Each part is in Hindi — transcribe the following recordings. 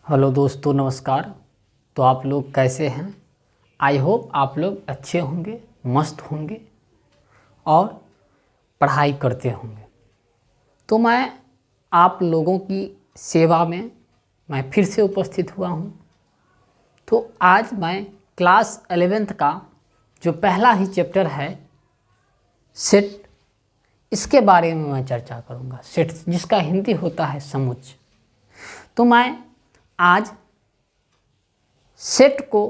हेलो दोस्तों, नमस्कार। तो आप लोग कैसे हैं? आई होप आप लोग अच्छे होंगे, मस्त होंगे और पढ़ाई करते होंगे। तो मैं आप लोगों की सेवा में मैं फिर से उपस्थित हुआ हूं। तो आज मैं क्लास 11th का जो पहला ही चैप्टर है सेट, इसके बारे में मैं चर्चा करूंगा। सेट जिसका हिंदी होता है समुच्चय। तो मैं आज सेट को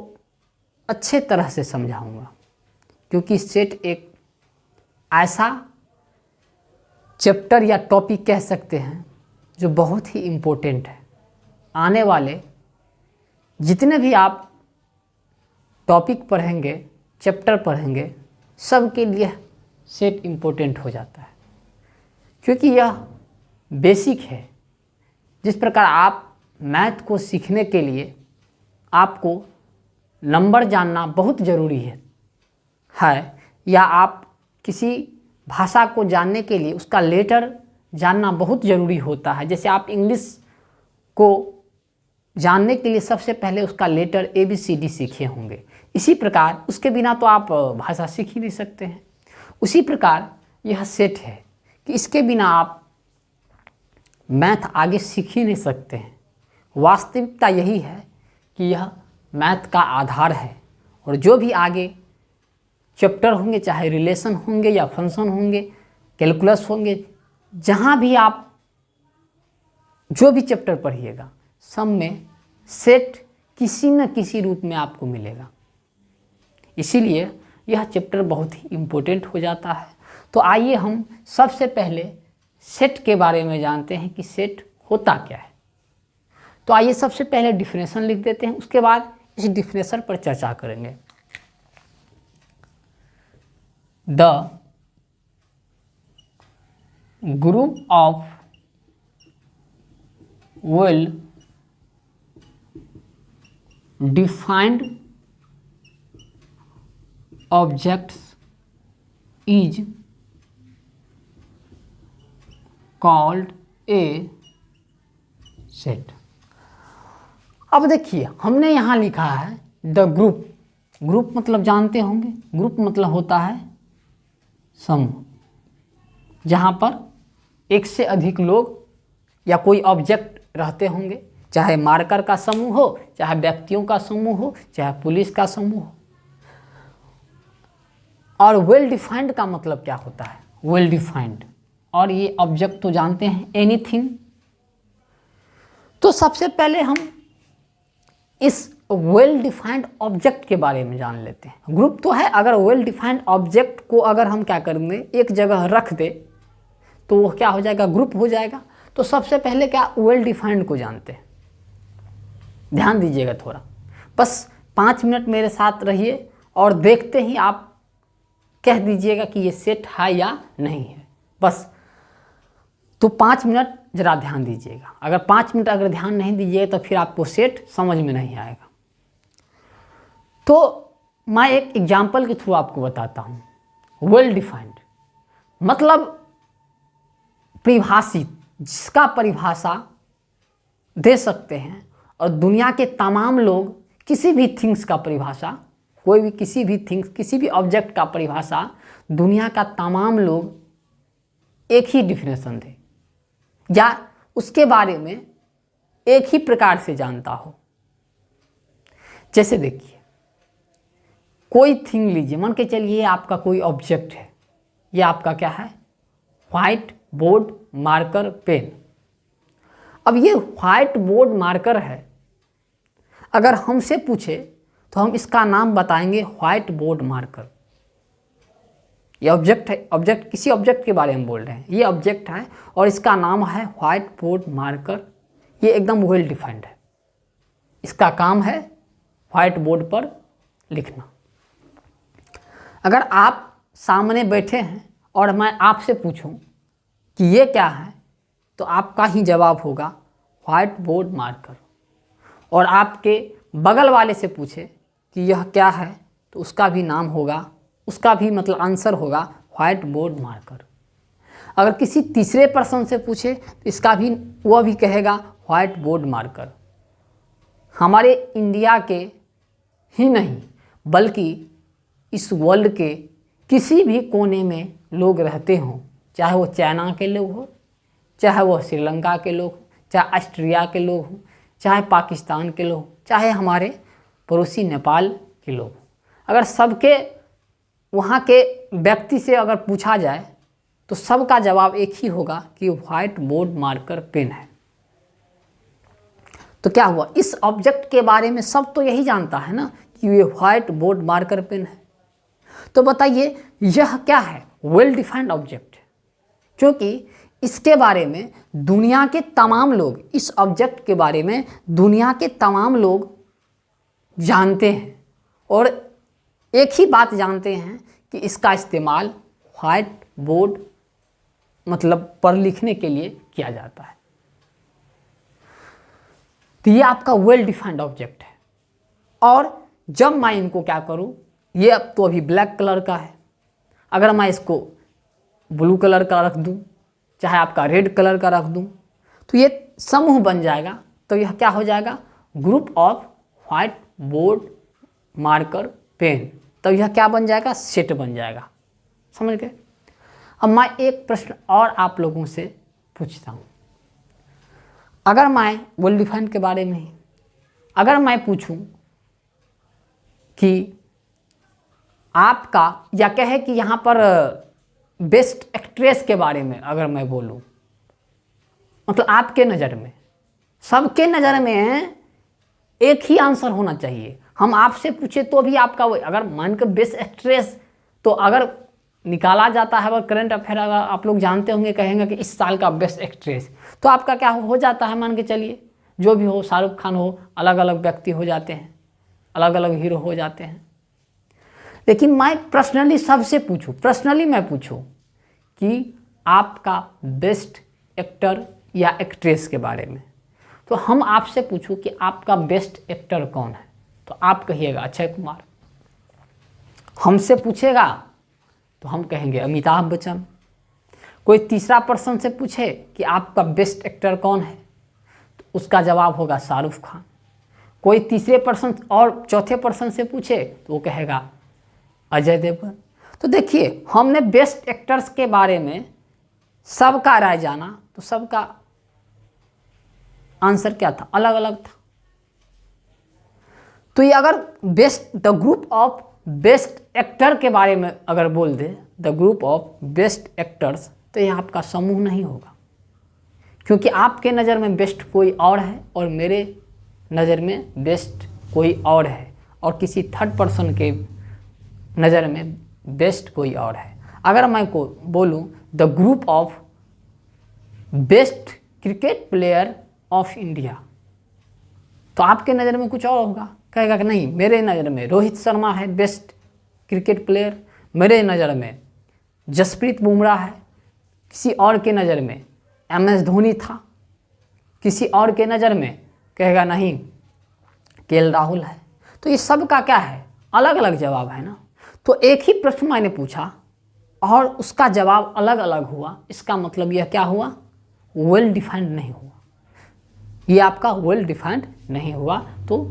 अच्छे तरह से समझाऊंगा, क्योंकि सेट एक ऐसा चैप्टर या टॉपिक कह सकते हैं जो बहुत ही इम्पोर्टेंट है। आने वाले जितने भी आप टॉपिक पढ़ेंगे, चैप्टर पढ़ेंगे, सब के लिए सेट इम्पोर्टेंट हो जाता है, क्योंकि यह बेसिक है। जिस प्रकार आप मैथ को सीखने के लिए आपको नंबर जानना बहुत ज़रूरी है, या आप किसी भाषा को जानने के लिए उसका लेटर जानना बहुत ज़रूरी होता है। जैसे आप इंग्लिश को जानने के लिए सबसे पहले उसका लेटर ABCD सीखे होंगे। इसी प्रकार उसके बिना तो आप भाषा सीख ही नहीं सकते हैं। उसी प्रकार यह सेट है कि इसके बिना आप मैथ आगे सीख ही नहीं सकते हैं। वास्तविकता यही है कि यह मैथ का आधार है, और जो भी आगे चैप्टर होंगे, चाहे रिलेशन होंगे या फंक्शन होंगे, कैलकुलस होंगे, जहाँ भी आप जो भी चैप्टर पढ़िएगा, सब में सेट किसी न किसी रूप में आपको मिलेगा। इसीलिए यह चैप्टर बहुत ही इम्पोर्टेंट हो जाता है। तो आइए हम सबसे पहले सेट के बारे में जानते हैं कि सेट होता क्या है। तो आइए सबसे पहले डिफिनेशन लिख देते हैं, उसके बाद इस डिफिनेशन पर चर्चा करेंगे। The group of well defined objects is called a set. अब देखिए, हमने यहाँ लिखा है द ग्रुप। ग्रुप मतलब जानते होंगे, ग्रुप मतलब होता है समूह, जहाँ पर एक से अधिक लोग या कोई ऑब्जेक्ट रहते होंगे, चाहे मार्कर का समूह हो, चाहे व्यक्तियों का समूह हो, चाहे पुलिस का समूह हो। और वेल डिफाइंड का मतलब क्या होता है? Well defined. और ये ऑब्जेक्ट तो जानते हैं, एनीथिंग। तो सबसे पहले हम इस वेल डिफाइंड ऑब्जेक्ट के बारे में जान लेते हैं। ग्रुप तो है, अगर वेल डिफाइंड ऑब्जेक्ट को अगर हम क्या करेंगे, एक जगह रख दे तो वो क्या हो जाएगा, ग्रुप हो जाएगा। तो सबसे पहले क्या वेल डिफाइंड को जानते हैं। ध्यान दीजिएगा थोड़ा, बस 5 मिनट मेरे साथ रहिए और देखते ही आप कह दीजिएगा कि ये सेट है या नहीं है। बस तो 5 मिनट जरा ध्यान दीजिएगा। अगर 5 मिनट अगर ध्यान नहीं दीजिएगा तो फिर आपको सेट समझ में नहीं आएगा। तो मैं एक एग्जाम्पल के थ्रू आपको बताता हूँ। वेल डिफाइंड मतलब परिभाषित, जिसका परिभाषा दे सकते हैं, और दुनिया के तमाम लोग किसी भी थिंग्स का परिभाषा, कोई भी किसी भी थिंग्स, किसी भी ऑब्जेक्ट का परिभाषा दुनिया का तमाम लोग एक ही डिफिनेशन दे या उसके बारे में एक ही प्रकार से जानता हो। जैसे देखिए, कोई थिंग लीजिए, मान के चलिए आपका कोई ऑब्जेक्ट है। ये आपका क्या है? White board, marker, pen. अब ये व्हाइट बोर्ड मार्कर है, अगर हमसे पूछे तो हम इसका नाम बताएंगे व्हाइट बोर्ड मार्कर। ये ऑब्जेक्ट है, ऑब्जेक्ट किसी ऑब्जेक्ट के बारे में बोल रहे हैं। ये ऑब्जेक्ट है और इसका नाम है व्हाइट बोर्ड मार्कर। ये एकदम वेल डिफाइंड है। इसका काम है व्हाइट बोर्ड पर लिखना। अगर आप सामने बैठे हैं और मैं आपसे पूछूं कि ये क्या है, तो आपका ही जवाब होगा व्हाइट बोर्ड मार्कर। और आपके बगल वाले से पूछे कि यह क्या है, तो उसका भी नाम होगा, उसका भी मतलब आंसर होगा व्हाइट बोर्ड मार्कर। अगर किसी तीसरे पर्सन से पूछे तो इसका भी, वह भी कहेगा व्हाइट बोर्ड मार्कर। हमारे इंडिया के ही नहीं बल्कि इस वर्ल्ड के किसी भी कोने में लोग रहते हों, चाहे वो चाइना के लोग हो, चाहे वो श्रीलंका के लोग, चाहे ऑस्ट्रेलिया के लोग हों, चाहे पाकिस्तान के लोग, चाहे हमारे पड़ोसी नेपाल के लोग, अगर सबके वहाँ के व्यक्ति से अगर पूछा जाए तो सबका जवाब एक ही होगा कि व्हाइट बोर्ड मार्कर पेन है। तो क्या हुआ, इस ऑब्जेक्ट के बारे में सब तो यही जानता है ना कि ये व्हाइट बोर्ड मार्कर पेन है। तो बताइए यह क्या है, वेल डिफाइंड ऑब्जेक्ट, क्योंकि इसके बारे में दुनिया के तमाम लोग, इस ऑब्जेक्ट के बारे में दुनिया के तमाम लोग जानते हैं और एक ही बात जानते हैं कि इसका इस्तेमाल व्हाइट बोर्ड मतलब पर लिखने के लिए किया जाता है। तो ये आपका वेल डिफाइंड ऑब्जेक्ट है। और जब मैं इनको क्या करूं, ये अब तो अभी ब्लैक कलर का है, अगर मैं इसको ब्लू कलर का रख दूं, चाहे आपका रेड कलर का रख दूं, तो ये समूह बन जाएगा। तो यह क्या हो जाएगा, group of white board marker pen. तो यह क्या बन जाएगा, सेट बन जाएगा। समझ गए। अब मैं एक प्रश्न और आप लोगों से पूछता हूँ, अगर मैं वेल डिफाइंड के बारे में ही अगर मैं पूछूं कि आपका, या कहे कि यहाँ पर बेस्ट एक्ट्रेस के बारे में अगर मैं बोलूँ, मतलब आपके नज़र में, सबके नज़र में एक ही आंसर होना चाहिए। हम आपसे पूछे तो भी आपका वही, अगर मान कर बेस्ट एक्ट्रेस तो अगर निकाला जाता है, अगर करंट अफेयर अगर आप लोग जानते होंगे, कहेंगे कि इस साल का बेस्ट एक्ट्रेस, तो आपका क्या हो जाता है, मान के चलिए जो भी हो, शाहरुख खान हो, अलग अलग व्यक्ति हो जाते हैं, अलग अलग हीरो हो जाते हैं। लेकिन मैं पर्सनली सबसे पूछूं, पर्सनली मैं पूछूं कि आपका बेस्ट एक्टर या एक्ट्रेस के बारे में, तो हम आपसे पूछूं कि आपका बेस्ट एक्टर कौन है, तो आप कहिएगा अक्षय कुमार। हमसे पूछेगा तो हम कहेंगे अमिताभ बच्चन। कोई तीसरा पर्सन से पूछे कि आपका बेस्ट एक्टर कौन है, तो उसका जवाब होगा शाहरुख खान। कोई तीसरे पर्सन और चौथे पर्सन से पूछे तो वो कहेगा अजय देवगन। तो देखिए, हमने बेस्ट एक्टर्स के बारे में सबका राय जाना, तो सबका आंसर क्या था, अलग अलग था। तो ये अगर best the group of best actor के बारे में अगर बोल दे, the group of best actors, तो ये आपका समूह नहीं होगा, क्योंकि आपके नज़र में बेस्ट कोई और है और मेरे नज़र में बेस्ट कोई और है, और किसी थर्ड पर्सन के नज़र में बेस्ट कोई और है। अगर मैं को बोलूँ the group of best cricket player of India, तो आपके नज़र में कुछ और होगा, कहेगा कि नहीं, मेरे नज़र में रोहित शर्मा है बेस्ट क्रिकेट प्लेयर, मेरे नज़र में जसप्रीत बुमराह है, किसी और के नज़र में MS धोनी था, किसी और के नज़र में कहेगा नहीं KL राहुल है। तो ये सब का क्या है, अलग अलग जवाब है ना। तो एक ही प्रश्न मैंने पूछा और उसका जवाब अलग अलग हुआ, इसका मतलब यह क्या हुआ, वेल डिफाइंड नहीं हुआ, ये आपका वेल डिफाइंड नहीं हुआ। तो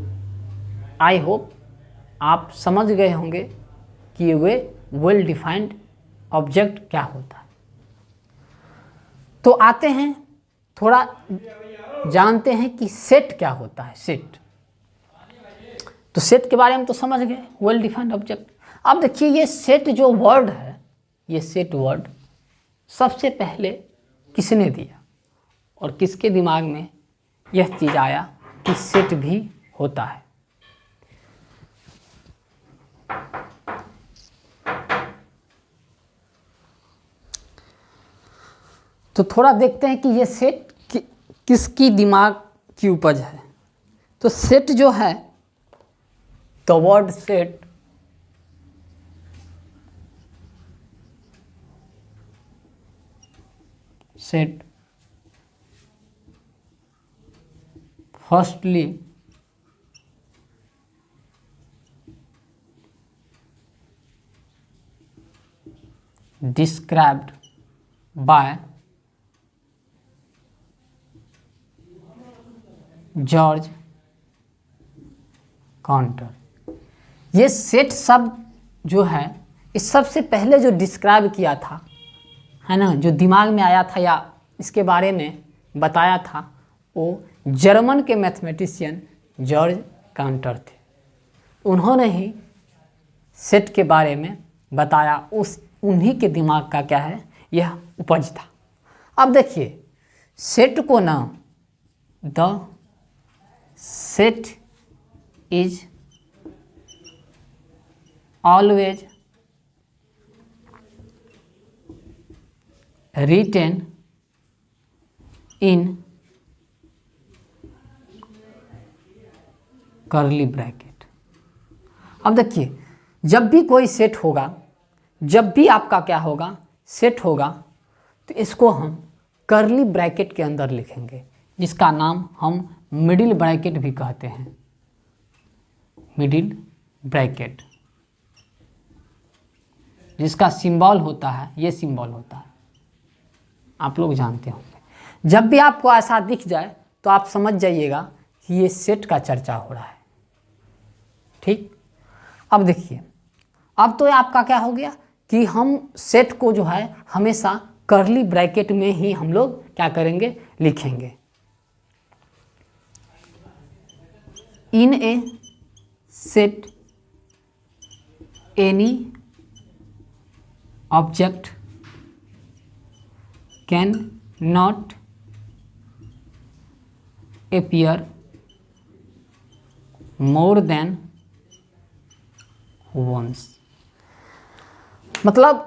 आई होप आप समझ गए होंगे कि वे वेल डिफाइंड ऑब्जेक्ट क्या होता है। तो आते हैं, थोड़ा जानते हैं कि सेट क्या होता है। सेट, तो सेट के बारे में तो समझ गए, वेल डिफाइंड ऑब्जेक्ट। अब देखिए, ये सेट जो वर्ड है, ये सेट वर्ड सबसे पहले किसने दिया और किसके दिमाग में यह चीज़ आया कि सेट भी होता है। तो थोड़ा देखते हैं कि ये सेट किसकी दिमाग की उपज है। तो सेट जो है, the word set firstly described by George counter. ये सेट शब्द जो है, इस सबसे पहले जो डिस्क्राइब किया था, है ना, जो दिमाग में आया था या इसके बारे में बताया था, वो जर्मन के मैथमेटिशियन जॉर्ज काउंटर थे। उन्होंने ही सेट के बारे में बताया, उन्हीं के दिमाग का क्या है, यह उपज था। अब देखिए, सेट को ना, the set is always written in curly bracket. अब देखिए, जब भी कोई सेट होगा, जब भी आपका क्या होगा, सेट होगा, तो इसको हम कर्ली ब्रैकेट के अंदर लिखेंगे, जिसका नाम हम मिडिल ब्रैकेट भी कहते हैं। मिडिल ब्रैकेट, जिसका सिंबल होता है, ये सिंबल होता है, आप लोग जानते होंगे। जब भी आपको ऐसा दिख जाए तो आप समझ जाइएगा कि ये सेट का चर्चा हो रहा है। ठीक, अब देखिए, अब तो आपका क्या हो गया कि हम सेट को जो है हमेशा कर्ली ब्रैकेट में ही हम लोग क्या करेंगे, लिखेंगे। In a set any object cannot appear more than once। मतलब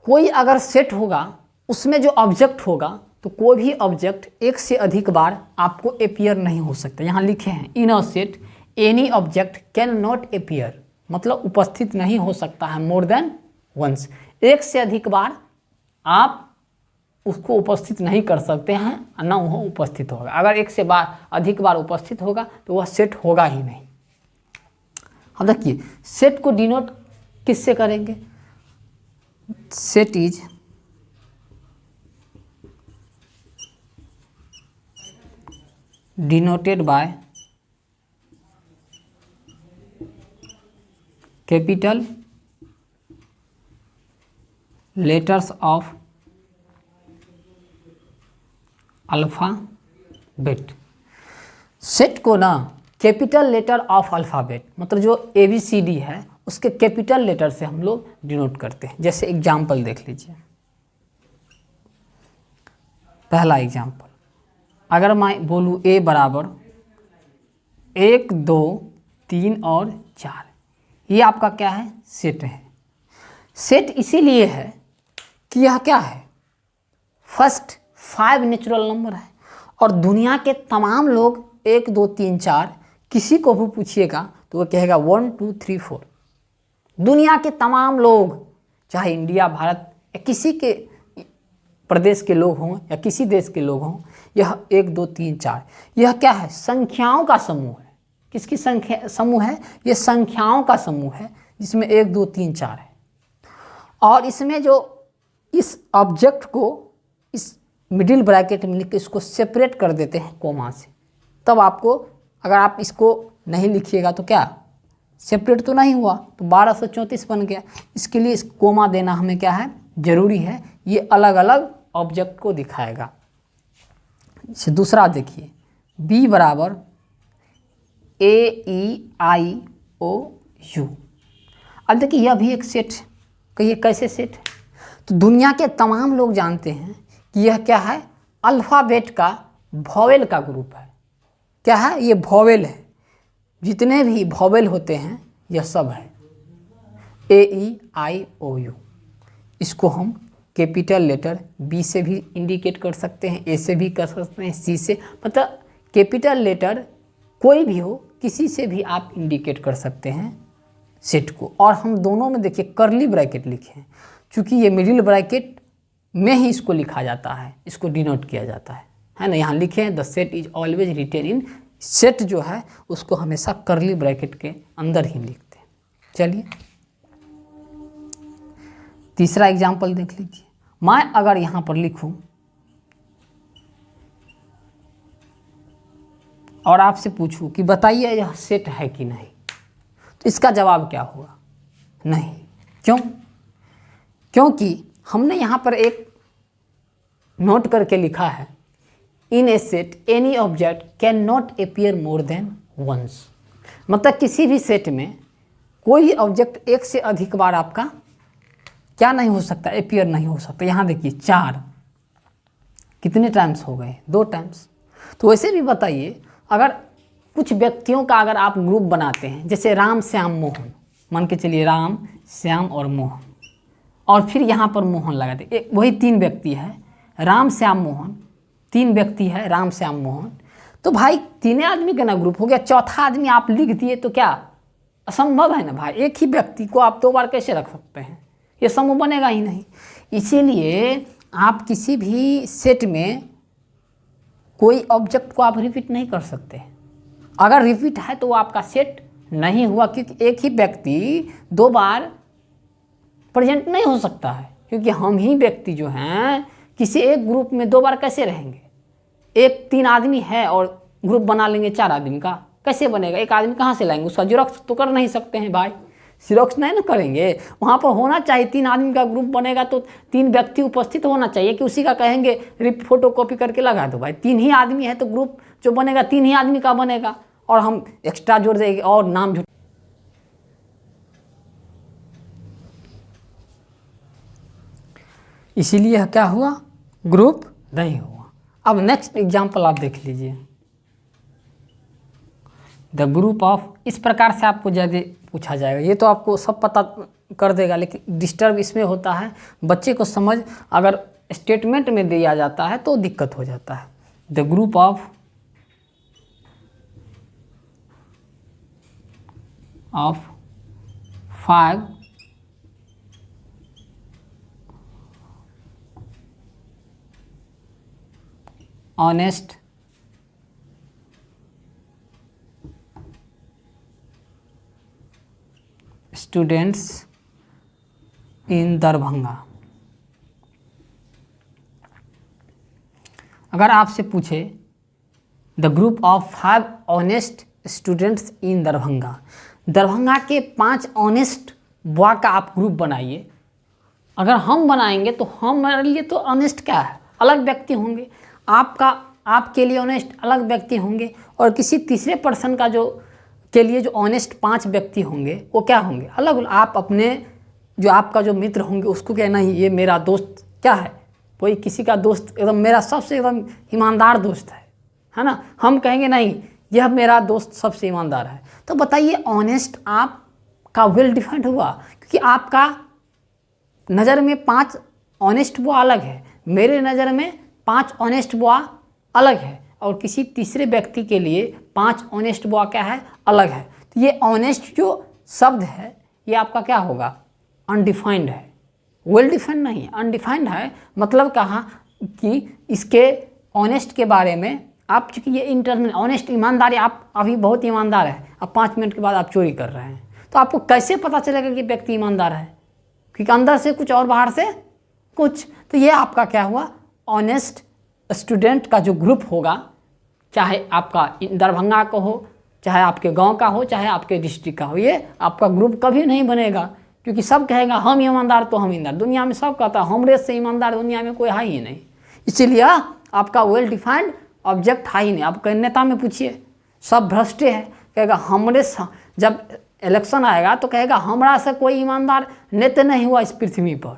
कोई अगर सेट होगा, उसमें जो ऑब्जेक्ट होगा, तो कोई भी ऑब्जेक्ट एक से अधिक बार आपको अपियर नहीं हो सकता। यहाँ लिखे हैं, in a set any object cannot appear, मतलब उपस्थित नहीं हो सकता है मोर देन वंस, एक से अधिक बार आप उसको उपस्थित नहीं कर सकते हैं, ना वह उपस्थित होगा। अगर एक से अधिक बार उपस्थित होगा तो वह सेट होगा ही नहीं। अब देखिए, सेट को डिनोट किससे करेंगे? Set is denoted by capital letters of alphabet. Set को ना कैपिटल लेटर ऑफ अल्फ़ाबेट, मतलब जो ABCD है उसके कैपिटल लेटर से हम लोग डिनोट करते हैं। जैसे एग्जाम्पल देख लीजिए, पहला एग्जाम्पल, अगर मैं बोलूँ A बराबर 1 2 3 और 4, ये आपका क्या है? सेट है। सेट इसीलिए है कि यह क्या है? फर्स्ट 5 नेचुरल नंबर है, और दुनिया के तमाम लोग 1 2 3 4 किसी को भी पूछिएगा तो वो कहेगा 1 2 3 4। दुनिया के तमाम लोग, चाहे इंडिया, भारत या किसी के प्रदेश के लोग हों या किसी देश के लोग हों, यह 1 2 3 4 यह क्या है? संख्याओं का समूह है। किसकी संख्या समूह है? ये संख्याओं का समूह है, जिसमें 1 2 3 4 है। और इसमें जो इस ऑब्जेक्ट को इस मिडिल ब्रैकेट में लिख के इसको सेपरेट कर देते हैं कोमा से, तब आपको, अगर आप इसको नहीं लिखिएगा तो क्या सेपरेट तो नहीं हुआ, तो 1234 बन गया। इसके लिए इस कोमा देना हमें क्या है? जरूरी है। ये अलग अलग ऑब्जेक्ट को दिखाएगा। इसे दूसरा देखिए, B बराबर AEIOU। अब देखिए, यह भी एक सेट है। कहिए कैसे सेट है? तो दुनिया के तमाम लोग जानते हैं कि यह क्या है? अल्फ़ाबेट का वॉवेल का ग्रुप है। क्या है? ये वॉवेल है। जितने भी वॉवेल होते हैं यह सब है AEIOU। इसको हम कैपिटल लेटर B से भी इंडिकेट कर सकते हैं, A से भी कर सकते हैं, C से, मतलब कैपिटल लेटर कोई भी हो, किसी से भी आप इंडिकेट कर सकते हैं सेट को। और हम दोनों में देखिए कर्ली ब्रैकेट लिखे हैं, क्योंकि ये मिडिल ब्रैकेट में ही इसको लिखा जाता है, इसको डिनोट किया जाता है ना। यहाँ लिखे हैं the set is always written in. Set जो है उसको हमेशा कर्ली ब्रैकेट के अंदर ही लिखते हैं। चलिए तीसरा एग्जाम्पल देख लीजिए। मैं अगर यहाँ पर लिखूं और आपसे पूछूं कि बताइए यह सेट है कि नहीं, तो इसका जवाब क्या होगा? नहीं। क्यों? क्योंकि हमने यहाँ पर एक नोट करके लिखा है, in a set any object cannot appear more than once. मतलब किसी भी सेट में कोई ऑब्जेक्ट एक से अधिक बार आपका क्या नहीं हो सकता? अपीयर नहीं हो सकता। यहाँ देखिए 4 कितने टाइम्स हो गए? 2 टाइम्स। तो वैसे भी बताइए, अगर कुछ व्यक्तियों का अगर आप ग्रुप बनाते हैं, जैसे राम श्याम मोहन, मान के चलिए राम श्याम और मोहन, और फिर यहाँ पर मोहन लगा दे, वही 3 व्यक्ति है, राम श्याम मोहन, 3 व्यक्ति है राम श्याम मोहन, तो भाई 3 आदमी का ना ग्रुप हो गया। चौथा आदमी आप लिख दिए तो क्या असंभव है ना भाई? एक ही व्यक्ति को आप 2 बार कैसे रख सकते हैं? ये समूह बनेगा ही नहीं। इसीलिए आप किसी भी सेट में कोई ऑब्जेक्ट को आप रिपीट नहीं कर सकते। अगर रिपीट है तो वो आपका सेट नहीं हुआ, क्योंकि एक ही व्यक्ति 2 बार प्रेजेंट नहीं हो सकता है, क्योंकि हम ही व्यक्ति जो हैं किसी एक ग्रुप में 2 बार कैसे रहेंगे? एक 3 आदमी है और ग्रुप बना लेंगे 4 आदमी का, कैसे बनेगा? एक आदमी कहाँ से लाएंगे? उसका जिरोक्स तो कर नहीं सकते हैं भाई, जिरोक्स नहीं ना करेंगे। वहाँ पर होना चाहिए 3 आदमी का ग्रुप बनेगा तो 3 व्यक्ति उपस्थित होना चाहिए, कि उसी का कहेंगे फोटो कॉपी करके लगा दो भाई। 3 ही आदमी है तो ग्रुप जो बनेगा 3 ही आदमी का बनेगा, और हम एक्स्ट्रा जोड़ देंगे और नाम जुड़। इसीलिए क्या हुआ? ग्रुप नहीं हुआ। अब नेक्स्ट एग्जाम्पल आप देख लीजिए, द ग्रुप ऑफ। इस प्रकार से आपको ज़्यादा पूछा जाएगा, ये तो आपको सब पता कर देगा, लेकिन डिस्टर्ब इसमें होता है बच्चे को समझ अगर स्टेटमेंट में दिया जाता है तो दिक्कत हो जाता है। The group of 5 honest students in Darbhanga. अगर आपसे पूछे the group of 5 honest students in Darbhanga, Darbhanga के 5 ऑनेस्ट बॉय का आप ग्रुप बनाइए। अगर हम बनाएंगे तो हमारे लिए तो ऑनेस्ट क्या है? अलग व्यक्ति होंगे। आपके लिए ऑनेस्ट अलग व्यक्ति होंगे, और किसी तीसरे पर्सन का के लिए जो ऑनेस्ट 5 व्यक्ति होंगे वो क्या होंगे? अलग। आप अपने जो आपका जो मित्र होंगे उसको कहना ही ये मेरा दोस्त क्या है? कोई किसी का दोस्त एकदम मेरा सबसे एकदम ईमानदार दोस्त है ना? हम कहेंगे नहीं यह मेरा दोस्त सबसे ईमानदार है। तो बताइए ऑनेस्ट आपका वेल डिफाइंड हुआ, क्योंकि आपका नज़र में 5 ऑनेस्ट बॉय अलग है, मेरे नज़र में 5 ऑनेस्ट बॉय अलग है, और किसी तीसरे व्यक्ति के लिए 5 ऑनेस्ट बॉय क्या है? अलग है। तो ये ऑनेस्ट जो शब्द है ये आपका क्या होगा? अनडिफाइंड है, वेल डिफाइंड नहीं, अनडिफाइंड है। मतलब कहा कि इसके ऑनेस्ट के बारे में आप, चूँकि ये इंटरनल ऑनेस्ट ईमानदारी, आप अभी बहुत ईमानदार है, अब 5 मिनट के बाद आप चोरी कर रहे हैं, तो आपको कैसे पता चलेगा कि व्यक्ति ईमानदार है? क्योंकि अंदर से कुछ और बाहर से कुछ। तो ये आपका क्या हुआ? ऑनेस्ट स्टूडेंट का जो ग्रुप होगा, चाहे आपका दरभंगा का हो, चाहे आपके गांव का हो, चाहे आपके डिस्ट्रिक्ट का हो, ये आपका ग्रुप कभी नहीं बनेगा, क्योंकि सब कहेगा हम ईमानदार तो हम ईमानदार। दुनिया में सब कहता है हमरे से ईमानदार दुनिया में कोई है ही नहीं। इसीलिए आपका वेल डिफाइंड ऑब्जेक्ट है ही नहीं। आप कहीं नेता में पूछिए, सब भ्रष्टे हैं, कहेगा हमरे से। जब इलेक्शन आएगा तो कहेगा हमरा से कोई ईमानदार नेता नहीं हुआ इस पृथ्वी पर,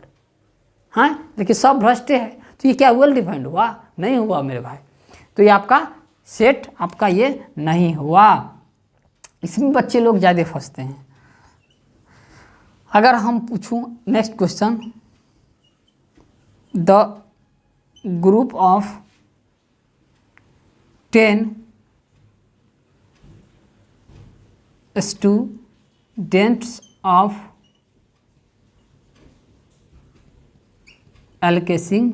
हाँ, लेकिन सब भ्रष्टे हैं। तो ये क्या वेल डिफाइंड हुआ? नहीं हुआ मेरे भाई। तो ये आपका सेट आपका ये नहीं हुआ। इसमें बच्चे लोग ज़्यादा फंसते हैं। अगर हम पूछूं next question, the group of 10 students of LK Singh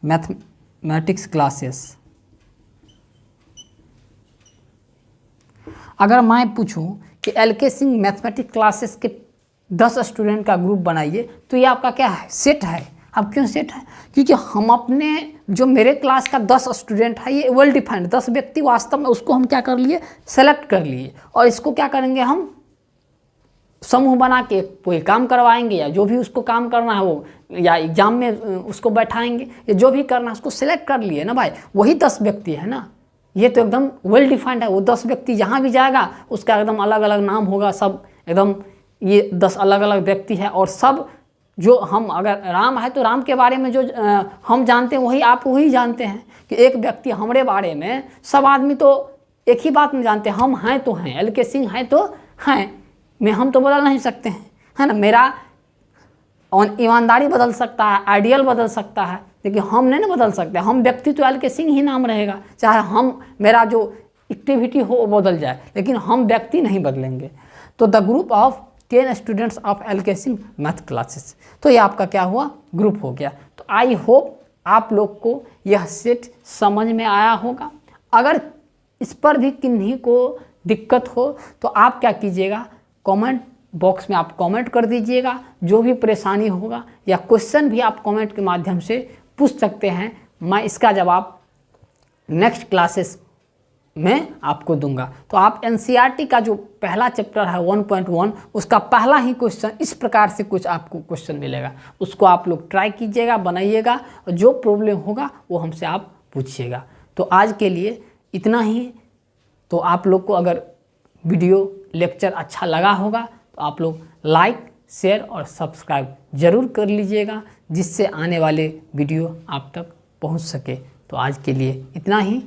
mathematics classes. अगर मैं पूछूं कि LK सिंह मैथमेटिक्स क्लासेस के 10 स्टूडेंट का ग्रुप बनाइए, तो ये आपका क्या है? सेट है। अब क्यों सेट है? क्योंकि हम अपने जो मेरे क्लास का 10 स्टूडेंट है ये वेल डिफाइंड 10 व्यक्ति वास्तव में उसको हम क्या कर लिए? सेलेक्ट कर लिए, और इसको क्या करेंगे? हम समूह बना के कोई काम करवाएंगे, या जो भी उसको काम करना है वो, या एग्जाम में उसको बैठाएंगे, या जो भी करना है उसको सिलेक्ट कर लिए ना भाई, वही 10 व्यक्ति है ना। ये तो एकदम वेल डिफाइंड है। वो 10 व्यक्ति जहाँ भी जाएगा उसका एकदम अलग अलग नाम होगा, सब एकदम ये 10 अलग अलग व्यक्ति है। और सब जो हम, अगर राम है तो राम के बारे में जो हम जानते हैं वही आप वही जानते हैं, कि एक व्यक्ति हमारे बारे में, सब आदमी तो एक ही बात में जानते हैं, हम हैं तो हैं, LK सिंह हैं तो हैं, में हम तो बदल नहीं सकते हैं, है ना। मेरा ईमानदारी बदल सकता है, आइडियल बदल सकता है, लेकिन हम नहीं ना बदल सकते। हम व्यक्ति तो LK सिंह ही नाम रहेगा, चाहे हम, मेरा जो एक्टिविटी हो वो बदल जाए, लेकिन हम व्यक्ति नहीं बदलेंगे। तो the group of 10 students of LK Singh math classes, तो ये आपका क्या हुआ, ग्रुप हो गया। तो आई होप आप लोग को यह सेट समझ में आया होगा। अगर इस पर भी किन्हीं को दिक्कत हो तो आप क्या कीजिएगा, कमेंट बॉक्स में आप कमेंट कर दीजिएगा, जो भी परेशानी होगा, या क्वेश्चन भी आप कमेंट के माध्यम से पूछ सकते हैं। मैं इसका जवाब नेक्स्ट क्लासेस में आपको दूंगा। तो आप NCERT का जो पहला चैप्टर है 1.1, उसका पहला ही क्वेश्चन इस प्रकार से कुछ आपको क्वेश्चन मिलेगा, उसको आप लोग ट्राई कीजिएगा, बनाइएगा, और जो प्रॉब्लम होगा वो हमसे आप पूछिएगा। तो आज के लिए इतना ही। तो आप लोग को अगर वीडियो लेक्चर अच्छा लगा होगा तो आप लोग लाइक, शेयर और सब्सक्राइब ज़रूर कर लीजिएगा, जिससे आने वाले वीडियो आप तक पहुंच सके। तो आज के लिए इतना ही।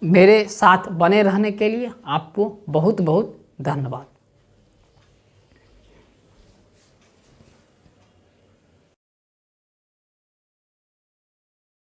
मेरे साथ बने रहने के लिए आपको बहुत बहुत धन्यवाद।